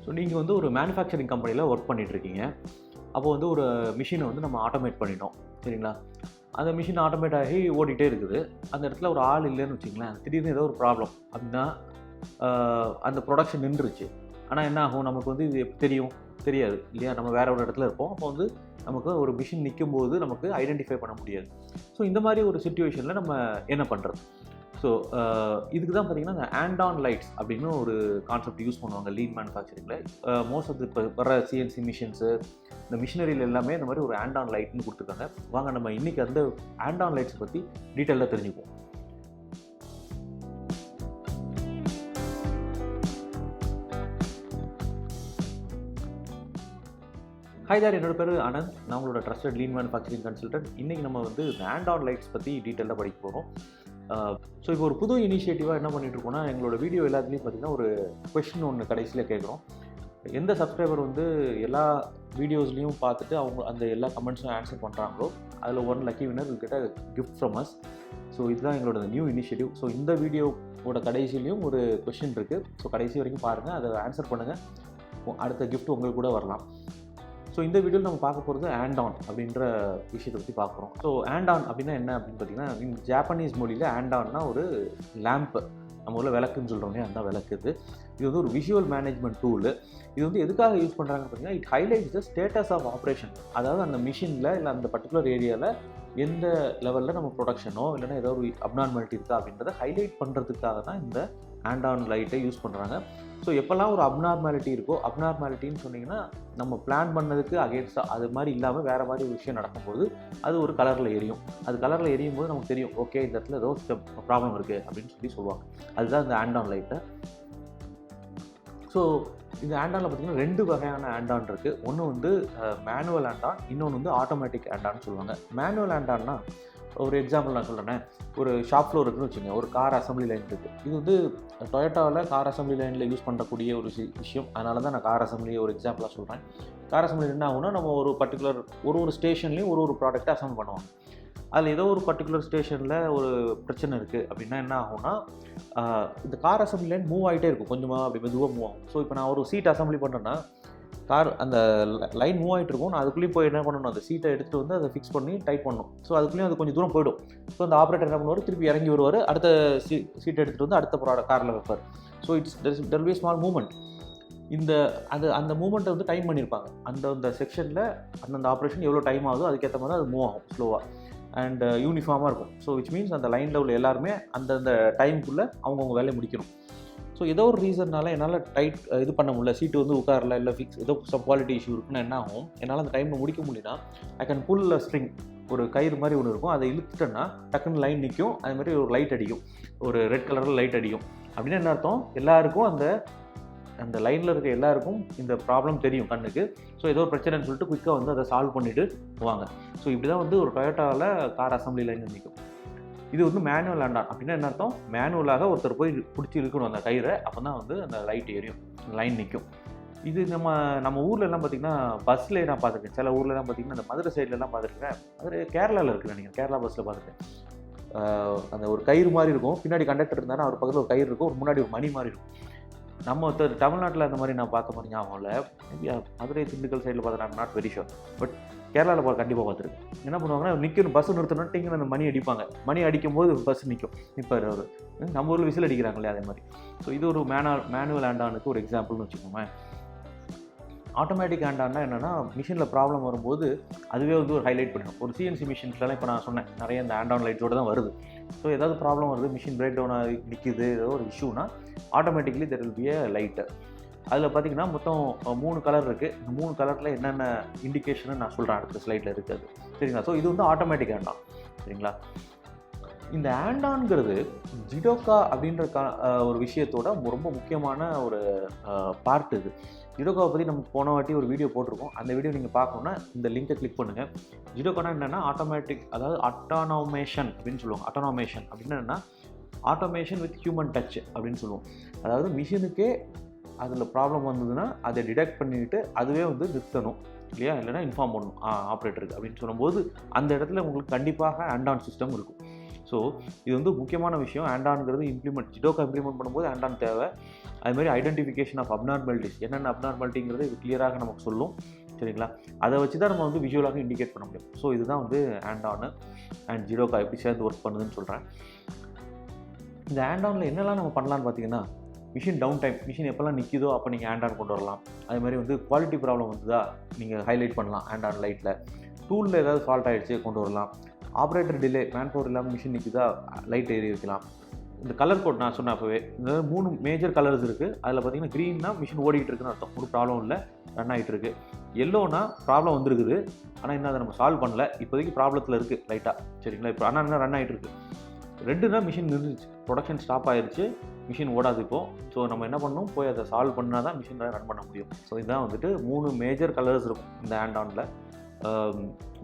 So நீங்கள் வந்து ஒரு மேனுஃபேக்சரிங் கம்பெனியில் ஒர்க் பண்ணிகிட்ருக்கீங்க. அப்போ வந்து ஒரு மிஷினை வந்து நம்ம ஆட்டோமேட் பண்ணிட்டோம், சரிங்களா? அந்த மிஷின் ஆட்டோமேட் ஆகி ஓடிட்டே இருக்குது. அந்த இடத்துல ஒரு ஆள் இல்லைன்னு வச்சுங்களேன், திடீர்னு ஏதோ ஒரு ப்ராப்ளம் அப்படின்னா அந்த ப்ரொடக்ஷன் நின்றுச்சு. ஆனால் என்ன ஆகும், நமக்கு வந்து இது எப்படி தெரியாது இல்லையா? நம்ம வேற ஒரு இடத்துல இருப்போம். அப்போ வந்து நமக்கு ஒரு மிஷின் நிற்கும் போது நமக்கு ஐடென்டிஃபை பண்ண முடியாது. ஸோ இந்த மாதிரி ஒரு சிச்சுவேஷனில் நம்ம என்ன பண்ணுறது? ஸோ இதுக்கு தான் பார்த்தீங்கன்னா இந்த ஆண்டான் லைட்ஸ் அப்படின்னு ஒரு கான்செப்ட் யூஸ் பண்ணுவாங்க லீன் மேனுஃபேக்சரிங்கில். மோஸ்ட் ஆஃப் இப்போ வர சிஎன்சி மிஷின்ஸு, இந்த மிஷினரியில் எல்லாமே இந்த மாதிரி ஒரு ஆண்டான் லைட்னு கொடுத்துருக்காங்க. வாங்க நம்ம இன்றைக்கி அந்த ஆண்டான் லைட்ஸ் பற்றி டீட்டெயிலாக தெரிஞ்சுப்போம். ஹாய் தார், என்னோட பேர் ஆனந்த். நான் உங்களோட ட்ரஸ்டட் லீன் மேனுஃபேக்சரிங் கன்சல்டன்ட். இன்றைக்கி நம்ம வந்து இந்த ஆண்டான் லைட்ஸ் பற்றி டீட்டெயிலாக படிக்க போகிறோம். ஸோ இப்போ ஒரு புது இனிஷியேட்டிவாக என்ன பண்ணிகிட்ருக்கோன்னா, எங்களோட வீடியோ எல்லாத்துலேயும் பார்த்திங்கன்னா ஒரு கொஸ்டின் ஒன்று கடைசியில் கேட்குறோம். எந்த சப்ஸ்கிரைபர் வந்து எல்லா வீடியோஸ்லேயும் பார்த்துட்டு அவங்க அந்த எல்லா கமெண்ட்ஸும் ஆன்சர் பண்ணுறாங்களோ அதில் one lucky Winner will get a gift from us. So இதுதான் எங்களோட நியூ இனிஷியேட்டிவ். ஸோ இந்த வீடியோவோட கடைசிலையும் ஒரு கொஸ்டின் இருக்குது. ஸோ கடைசி வரைக்கும் பாருங்கள், அதை ஆன்சர் பண்ணுங்கள். அடுத்த கிஃப்ட் உங்களுக்கு கூட வரலாம். ஸோ இந்த வீடியோவில் நம்ம பார்க்க போகிறது ஆண்டான் அப்படின்ற விஷயத்தை பற்றி பார்க்குறோம். ஸோ ஆண்டான் அப்படின்னா என்ன அப்படின்னு பார்த்தீங்கன்னா, இந்த ஜாப்பனீஸ் மொழியில் ஆண்டான்னா ஒரு லேம்ப்பு, நம்ம ஊரில் விளக்குன்னு சொல்கிறோம் இல்லையா, அந்த விளக்கு. இது வந்து ஒரு விஷுவல் மேனேஜ்மெண்ட் டூலு. இது வந்து எதுக்காக யூஸ் பண்ணுறாங்கன்னு பார்த்தீங்கன்னா, it highlights the status of operation. அதாவது அந்த மிஷினில் இல்லை அந்த பர்டிகுலர் ஏரியாவில் எந்த லெவலில் நம்ம ப்ரொடக்ஷனோ இல்லைன்னா ஏதோ ஒரு அப்நார்மாலிட்டி இருக்கா அப்படின்றத ஹைலைட் பண்ணுறதுக்காக தான் இந்த ஆண்டான் லைட்டை யூஸ் பண்ணுறாங்க. ஸோ எப்போல்லாம் ஒரு அப்நார்மாலிட்டி இருக்கோ, அப்நார்மாலிட்டின்னு சொன்னிங்கன்னா நம்ம பிளான் பண்ணதுக்கு அகேன்ஸ்டாக அது மாதிரி இல்லாமல் வேறு மாதிரி ஒரு விஷயம் நடக்கும்போது அது ஒரு கலரில் எரியும். அது கலரில் எரியும் போது நமக்கு தெரியும், ஓகே இந்த இடத்துல ஏதோ ப்ராப்ளம் இருக்குது அப்படின்னு சொல்லுவாங்க. அதுதான் இந்த ஆண்டான் லைட்டை. ஸோ இந்த ஆண்டானில் பார்த்திங்கன்னா 2 வகையான ஆண்டான் இருக்குது. ஒன்று வந்து மேனுவல் ஆண்டான், இன்னொன்று வந்து ஆட்டோமேட்டிக் ஆண்டான்னு சொல்லுவாங்க. மேனுவல் ஆண்டான்னா ஒரு எக்ஸாம்பிள் நான் சொல்கிறேன். ஒரு ஷாப் ஃப்ளோர் இருக்குன்னு வச்சுக்கோங்க, ஒரு கார் அசம்பிளி லைன் இருக்குது. இது வந்து டொயோட்டாவில் கார் அசம்பிளி லைனில் யூஸ் பண்ணக்கூடிய ஒரு விஷயம். அதனால தான் நான் கார் அசம்பிளியை ஒரு எக்ஸாம்பிளாக சொல்கிறேன். கார் அசம்பிளி என்ன ஆகுனா, நம்ம ஒரு பர்டிகுலர் ஒரு ஸ்டேஷன்லேயும் ஒரு ப்ராடக்ட்டை அசம்பிள் பண்ணுவாங்க. அதில் ஏதோ ஒரு பர்டிகுலர் ஸ்டேஷனில் ஒரு பிரச்சனை இருக்குது அப்படின்னா என்ன ஆகும்னா, இந்த கார் அசம்பிளி லைன் மூவ் ஆகிட்டே இருக்கும், கொஞ்சமாக அப்படி மெதுவாக மூவ் ஆகும். ஸோ இப்போ நான் ஒரு சீட் அசம்பிளி பண்ணுறேன்னா, கார் அந்த லைன் மூவ் ஆகிட்டு இருக்கும். நான் அதுக்குள்ளேயும் போய் என்ன பண்ணணும், அந்த சீட்டை எடுத்துகிட்டு வந்து அதை ஃபிக்ஸ் பண்ணி டைட் பண்ணணும். ஸோ அதுக்குள்ளேயும் அது கொஞ்சம் தூரம் போய்டும். ஸோ அந்த ஆப்ரேட்டர் என்ன பண்ணுவார், திருப்பி இறங்கி வருவார், அடுத்த சீட்டை எடுத்துகிட்டு வந்து அடுத்த காரில் வைப்பார். So there will B small movement. அந்த மூவ்மெண்ட்டை வந்து டைம் பண்ணியிருப்பாங்க. அந்த செக்ஷனில் அந்தந்த ஆப்ரேஷன் எவ்வளோ டைம் ஆகுதோ அதுக்கேற்ற மாதிரி அது மூவ் ஆகும் ஸ்லோவாக அண்ட் யூனிஃபார்மாக இருக்கும். ஸோ விச் மீன்ஸ் அந்த லைனில் உள்ள எல்லாருமே அந்தந்த டைமுக்குள்ளே அவங்கவுங்க வேலையை முடிக்கணும். ஸோ ஏதோ ஒரு ரீசன்னால என்னால் இது பண்ண முடியல, சீட்டு வந்து உட்காரல, இல்லை ஃபிக்ஸ் ஏதோ சம் குவாலிட்டி இஷ்யூ இருக்குன்னா என்ன ஆகும், என்னால் அந்த டைமில் முடிக்க முடியும்னா I can pull a string, ஒரு கயிறு மாதிரி ஒன்று இருக்கும், அதை இழுத்துட்டேன்னா டக்குன்னு லைன் நிற்கும். அது மாதிரி ஒரு லைட் அடிக்கும், ஒரு ரெட் கலரில் லைட் அடிக்கும். அப்படின்னா என்ன அர்த்தம், எல்லாருக்கும் அந்த லைனில் இருக்க எல்லாருக்கும் இந்த ப்ராப்ளம் தெரியும் கண்ணுக்கு. ஸோ ஏதோ ஒரு பிரச்சனைன்னு சொல்லிட்டு குயிக்காக வந்து அதை சால்வ் பண்ணிவிட்டு போவாங்க. ஸோ இப்படி தான் வந்து ஒரு டொயோட்டாவில் கார் அசம்பிளி லைன் நிற்கும். இது வந்து மேனுவல் ஆண்டான். அப்படின்னா என்ன அர்த்தம், மேனுவலாக ஒருத்தர் போய் பிடிச்சி இழுக்கணும் அந்த கயிறை, அப்போ தான் வந்து அந்த லைட் எரியும், லைன் நிற்கும். இது நம்ம ஊர்லலாம் பார்த்திங்கன்னா பஸ்ஸில் நான் பார்த்துருக்கேன். சில ஊர்லலாம் பார்த்திங்கன்னா அந்த மதுரை சைட்லலாம் பார்த்துருக்கேன். அது கேரளாவில் இருக்குது நினைக்கிறேன். கேரளா பஸ்ஸில் பார்த்துருக்கேன். அந்த ஒரு கயிறு மாதிரி இருக்கும், பின்னாடி கண்டக்டர் இருந்தாலும் அவர் பக்கத்தில் ஒரு கயிறு இருக்கும், ஒரு முன்னாடி ஒரு மணி மாதிரி இருக்கும். நம்ம தமிழ்நாட்டில் அந்த மாதிரி நான் பார்த்த மாதிரி ஞாபகம் இல்லை. மேபி மதுரை திண்டுக்கல் சைடில் பார்த்தா நான் நாட் வெரி ஷோர். பட் கேரளாவில் கண்டிப்பாக பார்த்துருக்கேன். என்ன பண்ணுவாங்கன்னா, நிற்கணும் பஸ் நிறுத்தணும், டிங்குன்னு அந்த மணி அடிப்பாங்க. மணி அடிக்கும் போது பஸ் நிற்கும். இப்போ ஒரு நம்ம ஊரில் விசில் அடிக்கிறாங்களே அதே மாதிரி. ஸோ இது ஒரு மேனுவல் ஆண்டானுக்கு ஒரு எக்ஸாம்பிள்னு வச்சுக்கோங்க. ஆட்டோமேட்டிக் ஆண்டான்னா என்னென்னா, மிஷினில் ப்ராப்ளம் வரும்போது அதுவே வந்து ஒரு ஹைலைட் பண்ணிடும். ஒரு சிஎன்சி மிஷின்ஸ்லாம் இப்போ நான் சொன்னேன் நிறைய இந்த ஆண்டான் லைட்ஸோடு தான் வருது. ஸோ ஏதாவது ப்ராப்ளம் வருது, மிஷின் பிரேக் டவுன் ஆகி நிற்குது, ஏதோ ஒரு இஷ்யூனா automatically there will be a light. அதில் பார்த்திங்கன்னா மொத்தம் 3 கலர் இருக்குது. இந்த 3 கலரில் என்னென்ன இண்டிகேஷன்னு நான் சொல்கிறேன் அடுத்த ஸ்லைடில் இருக்குது, சரிங்களா? ஸோ இது வந்து ஆட்டோமேட்டிக் ஆண்டான், சரிங்களா? இந்த ஆண்டான்ங்கிறது ஜிடோகா அப்படின்ற ஒரு விஷயத்தோட ரொம்ப முக்கியமான ஒரு பார்ட். இது ஜிடோகாவை பற்றி நம்ம போன வாட்டி ஒரு வீடியோ போட்டிருக்கோம். அந்த வீடியோ நீங்கள் பார்க்கணுன்னா இந்த லிங்கை கிளிக் பண்ணுங்கள். ஜிடோகானா என்னென்னா ஆட்டோமேட்டிக், அதாவது அட்டானோமேஷன் அப்படின்னு சொல்லுவாங்க. அட்டானோமேஷன் அப்படின்னா என்னென்னா ஆட்டோமேஷன் வித் ஹியூமன் டச் அப்படின்னு சொல்லுவோம். அதாவது மிஷினுக்கே அதில் ப்ராப்ளம் வந்ததுன்னா அதை டிடெக்ட் பண்ணிவிட்டு அதுவே வந்து நிறுத்தணும் இல்லையா, இல்லைனா இன்ஃபார்ம் பண்ணணும் ஆப்ரேட்டருக்கு அப்படின்னு சொல்லும்போது அந்த இடத்துல உங்களுக்கு கண்டிப்பாக ஆண்டான் சிஸ்டம் இருக்கும். ஸோ இது வந்து முக்கியமான விஷயம். ஆண்டான்ங்கிறது ஜிடோகா இம்ப்ளிமெண்ட் பண்ணும்போது ஆண்டான் தேவை. அதுமாதிரி ஐடென்டிஃபிகேஷன் ஆஃப் அப்நார்மாலிட்டிஸ், என்னென்ன அப்நார்மாலிட்டிங்கிறது இது கிளியராக நமக்கு சொல்லும். சரிங்களா? அதை வச்சு தான் நம்ம வந்து விஷுவலாக இண்டிகேட் பண்ண முடியும். ஸோ இதுதான் வந்து ஆண்டான் அண்ட் ஜிடோகா எப்படி சேர்ந்து ஒர்க் பண்ணுதுன்னு சொல்கிறேன். இந்த ஆண்டானில் என்னெல்லாம் நம்ம பண்ணலான்னு பார்த்தீங்கன்னா, மிஷின் டவுன் டைம், மிஷின் எப்போல்லாம் நிற்கிதோ அப்போ நீங்கள் ஆண்டான் கொண்டு வரலாம். அதுமாதிரி வந்து குவாலிட்டி ப்ராப்ளம் வந்துதா நீங்கள் ஹைலைட் பண்ணலாம் ஆண்டான் லைட்டில். டூலில் ஏதாவது ஃபால்ட் ஆகிடுச்சு கொண்டு வரலாம். ஆப்ரேட்டர் டிலே, மேன் பவர் இல்லாமல் மிஷின் நிற்கிதா லைட் ஏறி வைக்கலாம். இந்த கலர் கோட் நான் சொன்னேன் அப்போவே, இந்த 3 மேஜர் கலர்ஸ் இருக்குது. அதில் பார்த்தீங்கன்னா க்ரீன்னா மிஷின் ஓடிக்கிட்டு இருக்குன்னு அர்த்தம், ஒரு ப்ராப்ளம் இல்லை, ரன் ஆகிட்டு இருக்குது. எல்லோனா ப்ராப்ளம் வந்துருக்குது, ஆனால் இன்னும் அதை நம்ம சால்வ் பண்ணல, இப்போதைக்கு ப்ராப்ளத்தில் இருக்குது லைட்டாக. சரிங்களா? இப்போ ஆனால் என்ன ரன் ஆகிட்டு இருக்குது. ரெண்டுனா மிஷின் நின்றுச்சு, ப்ரொடக்ஷன் ஸ்டாப் ஆயிடுச்சு, மிஷின் ஓடாது இப்போது. ஸோ நம்ம என்ன பண்ணணும், போய் அதை சால்வ் பண்ணால் தான் மிஷின் ரன் பண்ண முடியும். ஸோ இதுதான் வந்துட்டு 3 மேஜர் கலர்ஸ் இருக்கும் இந்த ஆண்டானில்.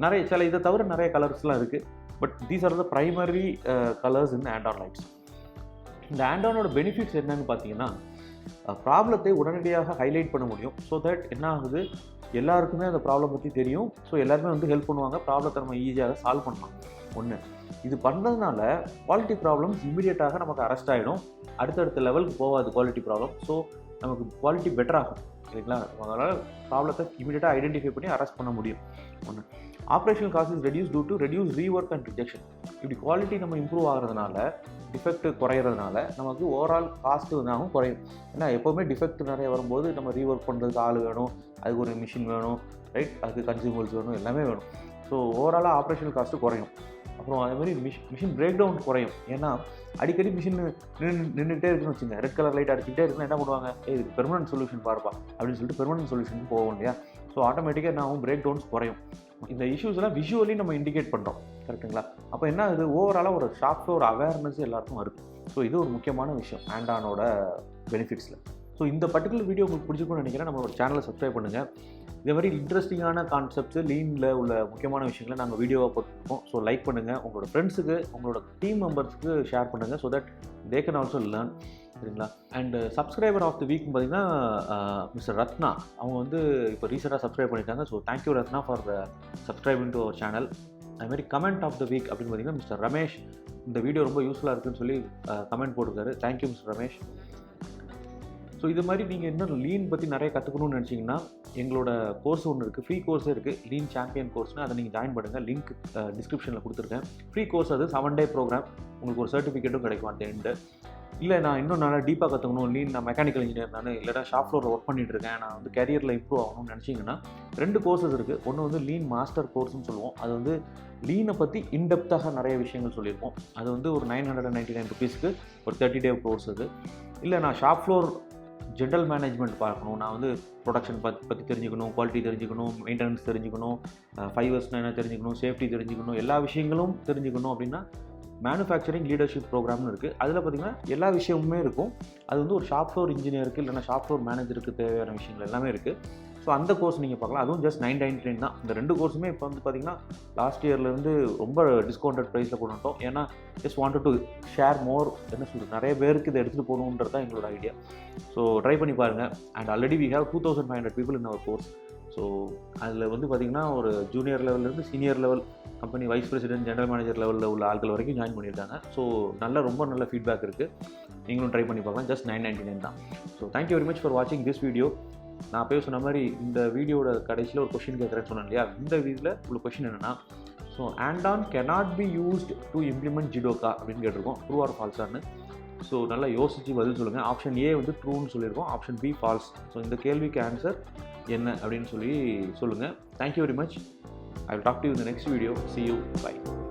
நிறைய சில இதை தவிர நிறைய கலர்ஸ்லாம் இருக்குது. But these are the primary colours in Andan lights. இந்த ஆண்டானோட பெனிஃபிட்ஸ் என்னன்னு பார்த்தீங்கன்னா, ப்ராப்ளத்தை உடனடியாக ஹைலைட் பண்ண முடியும். ஸோ தட் என்ன ஆகுது, எல்லாருக்குமே அந்த ப்ராப்ளம் பற்றி தெரியும். ஸோ எல்லாருமே வந்து ஹெல்ப் பண்ணுவாங்க, ப்ராப்ளத்தை நம்ம ஈஸியாக சால்வ் பண்ணலாம். ஒன்று, இது பண்ணுறதுனால குவாலிட்டி ப்ராப்ளம்ஸ் இமீடியட்டாக நமக்கு அரெஸ்ட் ஆகிடும், அடுத்தடுத்த லெவலுக்கு போகாது குவாலிட்டி ப்ராப்ளம். ஸோ நமக்கு குவாலிட்டி பெட்டர் ஆகும். சரிங்களா? அதனால் ப்ராப்ளத்தை இமீடியட்டாக ஐடென்டிஃபை பண்ணி அரெஸ்ட் பண்ண முடியும். ஒன்று, operational cost is reduce due to reduce rework and rejection. இப்படி குவாலிட்டி நம்ம இம்ப்ரூவ் ஆகிறதுனால, டிஃபெக்ட் குறையிறதுனால நமக்கு ஓவரால் காஸ்ட்டு வந்து குறையும். ஏன்னா எப்போவுமே டிஃபெக்ட் நிறைய வரும்போது நம்ம ரீவொர்க் பண்ணுறதுக்கு ஆள் வேணும், அதுக்கு ஒரு மிஷின் வேணும், ரைட், அதுக்கு கன்சியூமர்ஸ் வேணும், எல்லாமே வேணும். ஸோ ஓவராலாக ஆப்ரேஷனல் காஸ்ட்டு குறையும். அப்புறம் அதேமாதிரி மிஷின் பிரேக் டவுன் குறையும். ஏன்னா அடிக்கடி மிஷின் நின்றுட்டே இருக்குன்னு வச்சுங்க, ரெட் கலர் லைட் அடிச்சுட்டே இருக்குன்னு என்ன பண்ணுவாங்க, இதுக்கு பெர்மனன்ட் சொல்யூஷன் பாருப்பா அப்படின்னு சொல்லிட்டு பெர்மனன்ட் சொல்யூஷனுக்கு போவோம் இல்லையா? ஸோ ஆட்டோமேட்டிக்காக என்ன ஆகும், பிரேக் டவுன்ஸ் குறையும். இந்த இஷ்யூஸ்லாம் விஷுவலி நம்ம இண்டிகேட் பண்ணுறோம், கரெக்டுங்களா? அப்போ என்ன ஆகுது, ஓவராலாக ஒரு ஷார்ப்ஸாக ஒரு அவேர்னஸ் எல்லாருக்கும் இருக்குது. ஸோ இது ஒரு முக்கியமான விஷயம் ஆண்டானோட பெனிஃபிட்ஸில். ஸோ இந்த பர்டிகுலர் வீடியோ உங்களுக்கு பிடிச்சிருக்கும்னு நினைக்கிறேன். நம்ம ஒரு சேனலை சப்ஸ்கிரைப் பண்ணுங்கள். இதே மாதிரி இன்ட்ரெஸ்டிங்கான கான்செப்ட்ஸு, லீனில் உள்ள முக்கியமான விஷயங்களை நாங்கள் வீடியோவாக போட்டுருக்கோம். ஸோ லைக் பண்ணுங்கள், உங்களோட ஃப்ரெண்ட்ஸுக்கு, உங்களோட டீம் மெம்பர்ஸுக்கு ஷேர் பண்ணுங்கள். So that they can also learn. சரிங்களா? அண்ட் சப்ஸ்கிரைபர் ஆஃப் தி வீக்னு பார்த்தீங்கன்னா மிஸ்டர் ரத்னா, அவங்க வந்து இப்போ ரீசெண்டாக சப்ஸ்கிரைப் பண்ணியிருக்காங்க. So thank you Ratna for subscribing to our channel. அதுமாதிரி கமெண்ட் ஆஃப் த வீக் அப்படின்னு பார்த்தீங்கன்னா மிஸ்டர் ரமேஷ், இந்த வீடியோ ரொம்ப யூஸ்ஃபுல்லாக இருக்குன்னு சொல்லி கமெண்ட் போட்டிருக்காரு. Thank you mister Ramesh. ஸோ இது மாதிரி நீங்கள் இன்னும் லீன் பற்றி நிறைய கற்றுக்கணும்னு நினச்சிங்கன்னா, எங்களோட கோர்ஸ் ஒன்று இருக்குது, ஃப்ரீ கோர்ஸே இருக்குது, லீன் சாம்பியன் கோர்ஸ்னு. அதை நீங்கள் ஜாயின் பண்ணுங்கள். லிங்க் டிஸ்கிரிப்ஷனில் கொடுத்துருக்கேன். ஃப்ரீ கோர்ஸ், அது 7 டே ப்ரோக்ராம். உங்களுக்கு ஒரு சர்டிஃபிகேட்டும் கிடைக்கும் அந்த எண்டு. இல்லை நான் இன்னும் நல்லா டீப்பாக கற்றுக்கணும், லீன் நான் மெக்கானிக்கல் இன்ஜினியர், நான் இல்லைனா ஷாப் ஃப்ளோரில் ஒர்க் பண்ணிட்டு இருக்கேன், நான் வந்து கரியரில் இம்ப்ரூவ் ஆகணும்னு நினச்சிங்கன்னா 2 கோர்சஸ் இருக்குது. ஒன்று வந்து லீன் மாஸ்டர் கோர்ஸ்னு சொல்லுவோம். அது வந்து லீனை பற்றி இன்டெப்த்தாக நிறைய விஷயங்கள் சொல்லியிருக்கோம். அது வந்து ஒரு 999 ருபீஸ்க்கு ஒரு 30 டே கோர்ஸ் அது. இல்லை நான் ஷாப் ஃப்ளோர் ஜென்ரல் மேனேஜ்மெண்ட் பார்க்கணும், நான் வந்து ப்ரொடக்ஷன் பற்றி தெரிஞ்சுக்கணும், குவாலிட்டி தெரிஞ்சுக்கணும், மெயின்டெனன்ஸ் தெரிஞ்சுக்கணும், 5 இயர்ஸ்னால் என்ன தெரிஞ்சுக்கணும், சேஃப்டி தெரிஞ்சுக்கணும், எல்லா விஷயங்களும் தெரிஞ்சுக்கணும் அப்படின்னா மேனுஃபேக்சரிங் லீடர்ஷிப் ப்ரோக்ராம்னு இருக்குது. அதில் பார்த்திங்கன்னா எல்லா விஷயமுமே இருக்கும். அது வந்து ஒரு ஷாப் ஃப்ளோர் இன்ஜினியருக்கு இல்லைனா ஷாப் ஃப்ளோர் மேனேஜருக்கு தேவையான விஷயங்கள் எல்லாமே இருக்குது. ஸோ அந்த கோர்ஸ் நீங்கள் பார்க்கலாம். அதுவும் ஜஸ்ட் 999 தான். இந்த 2 கோர்ஸுமே இப்போ வந்து பார்த்திங்கன்னா லாஸ்ட் இயர்லேருந்து ரொம்ப டிஸ்கவுண்டட் ப்ரைஸில் கொண்டு வந்துட்டோம். ஏன்னா ஜஸ்ட் வாண்டட் டு ஷேர் மோர், என்ன சொல்கிறது, நிறைய பேருக்கு இதை எடுத்துகிட்டு போகணுன்றது தான் எங்களோட ஐடியா. ஸோ ட்ரை பண்ணி பாருங்கள். And already we have 2500 people in our course. So அதில் வந்து பார்த்திங்கன்னா ஒரு ஜூனியர் லெவல்லேருந்து senior level, company vice president, general manager லெவலில் உள்ள ஆட்கள் வரைக்கும் ஜாயின் பண்ணியிருக்காங்க. ஸோ ரொம்ப நல்ல ஃபீட்பேக் இருக்குது. நீங்களும் ட்ரை பண்ணி பார்க்கலாம். ஜஸ்ட் 999 தான். So thank you very much for வாட்சிங் திஸ் வீடியோ. நான் அப்போயே சொன்ன மாதிரி இந்த வீடியோட கடைசியில் ஒரு கொஷின் கேட்குறேன்னு சொன்னேன் இல்லையா? இந்த வீடியோவில் உள்ள கொஷின் என்னென்னா, so Andan cannot be used to implement ஜிடோகா அப்படின்னு கேட்டிருக்கோம். True R ஃபால்ஸான்னு. ஸோ நல்லா யோசித்து பதில் சொல்லுங்கள். ஆப்ஷன் ஏ வந்து ட்ரூன்னு சொல்லியிருக்கோம், ஆப்ஷன் பி ஃபால்ஸ். ஸோ இந்த கேள்விக்கு ஆன்சர் என்ன அப்படின்னு சொல்லி சொல்லுங்கள். Thank you very much. I will talk to you in the next video. See you. Bye.